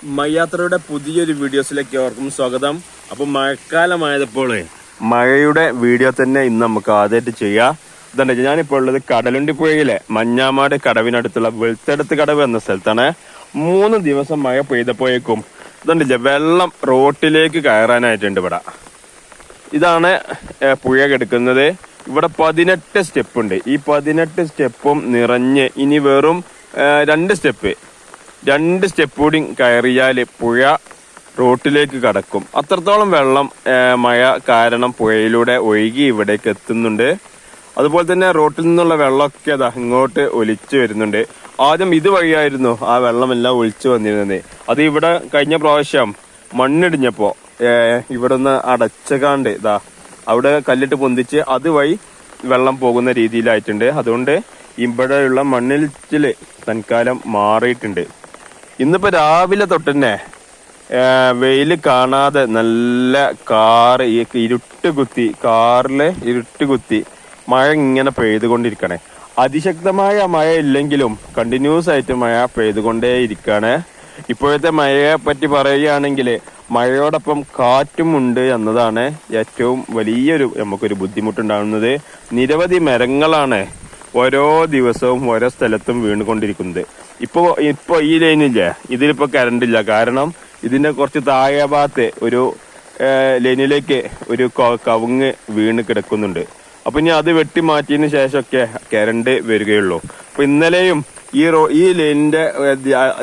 മയ്യാത്രയുടെ പുതിയൊരു വീഡിയോസിലേക്ക് അവർക്കും സ്വാഗതം. അപ്പൊ മഴക്കാലമായപ്പോൾ മഴയുടെ വീഡിയോ തന്നെ ഇന്ന് നമുക്ക് ആദ്യമായിട്ട് ചെയ്യാം. ഇതുണ്ട്, ഞാനിപ്പോൾ ഉള്ളത് കടലുണ്ടിപ്പുഴയിലെ മഞ്ഞാമാട് കടവിനടുത്തുള്ള വെളുത്തെടുത്ത് കടവ് എന്ന സ്ഥലത്താണ്. 3 ദിവസം മഴ പെയ്തപ്പോഴേക്കും ഇതുണ്ടല്ലേ വെള്ളം റോട്ടിലേക്ക് കയറാനായിട്ടുണ്ട്. ഇതാണ് പുഴ കിടക്കുന്നത്. ഇവിടെ 18 സ്റ്റെപ്പ് ഉണ്ട്. ഈ 18 സ്റ്റെപ്പും നിറഞ്ഞ് ഇനി വെറും 2 സ്റ്റെപ്പ് കൂടി കയറിയാൽ പുഴ റോട്ടിലേക്ക് കടക്കും. അത്രത്തോളം വെള്ളം മഴ കാരണം പുഴയിലൂടെ ഒഴുകി ഇവിടേക്ക് എത്തുന്നുണ്ട്. അതുപോലെ തന്നെ റോട്ടിൽ നിന്നുള്ള വെള്ളമൊക്കെ ഇങ്ങോട്ട് ഒലിച്ചു വരുന്നുണ്ട്. ആദ്യം ഇതുവഴിയായിരുന്നു ആ വെള്ളമെല്ലാം ഒലിച്ചു വന്നിരുന്നത്. അത് ഇവിടെ കഴിഞ്ഞ പ്രാവശ്യം മണ്ണിടിഞ്ഞപ്പോ ഇവിടെ നിന്ന് അടച്ചകാണ്ട് അവിടെ കല്ലിട്ട് പൊന്തിച്ച് അതുവഴി വെള്ളം പോകുന്ന രീതിയിലായിട്ടുണ്ട്. അതുകൊണ്ട് ഇവിടെയുള്ള മണ്ണിടിച്ചില് തൽക്കാലം മാറിയിട്ടുണ്ട്. ഇന്നിപ്പോ രാവിലെ തൊട്ട് തന്നെ വെയിൽ കാണാതെ നല്ല ഇരുട്ട് കുത്തി മഴ ഇങ്ങനെ പെയ്തുകൊണ്ടിരിക്കണേ. അതിശക്തമായ മഴ ഇല്ലെങ്കിലും കണ്ടിന്യൂസ് ആയിട്ട് മഴ പെയ്തുകൊണ്ടേ ഇരിക്കാണ്. ഇപ്പോഴത്തെ മഴയെ പറ്റി പറയുകയാണെങ്കിൽ മഴയോടൊപ്പം കാറ്റും ഉണ്ട് എന്നതാണ് ഏറ്റവും വലിയൊരു നമുക്കൊരു ബുദ്ധിമുട്ടുണ്ടാകുന്നത്. നിരവധി മരങ്ങളാണ് ഓരോ ദിവസവും ഓരോ സ്ഥലത്തും വീണുകൊണ്ടിരിക്കുന്നത്. ഇപ്പൊ ഈ ലൈനില്ല, ഇതിലിപ്പോ കറണ്ട് ഇല്ല. കാരണം ഇതിന്റെ കുറച്ച് താഴെ ഭാഗത്ത് ഒരു ലൈനിലേക്ക് ഒരു കവുങ്ങ് വീണ് കിടക്കുന്നുണ്ട്. അപ്പൊ ഇനി അത് വെട്ടി മാറ്റിയതിന് ശേഷമൊക്കെ കറണ്ട് വരികയുള്ളൂ. അപ്പൊ ഇന്നലെയും ഈ ലൈനിന്റെ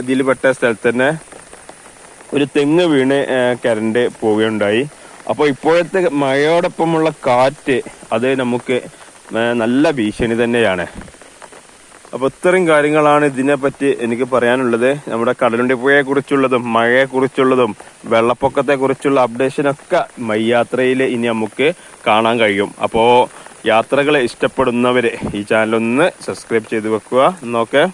ഇതിൽപ്പെട്ട സ്ഥലത്ത് തന്നെ ഒരു തെങ്ങ് വീണ് കറണ്ട് പോവുകയുണ്ടായി. അപ്പൊ ഇപ്പോഴത്തെ മഴയോടൊപ്പമുള്ള കാറ്റ് അത് നമുക്ക് നല്ല ഭീഷണി തന്നെയാണ്. അപ്പൊ ഇത്രയും കാര്യങ്ങളാണ് ഇതിനെപ്പറ്റി എനിക്ക് പറയാനുള്ളത്. നമ്മുടെ കടലുണ്ടിപ്പുഴയെ കുറിച്ചുള്ളതും മഴയെ കുറിച്ചുള്ളതും വെള്ളപ്പൊക്കത്തെ കുറിച്ചുള്ള അപ്ഡേഷനൊക്കെ മയ്യാത്രയിൽ ഇനി നമുക്ക് കാണാൻ കഴിയും. അപ്പോ യാത്രകളെ ഇഷ്ടപ്പെടുന്നവര് ഈ ചാനൽ ഒന്ന് സബ്സ്ക്രൈബ് ചെയ്ത് വെക്കുക. നോക്കെ.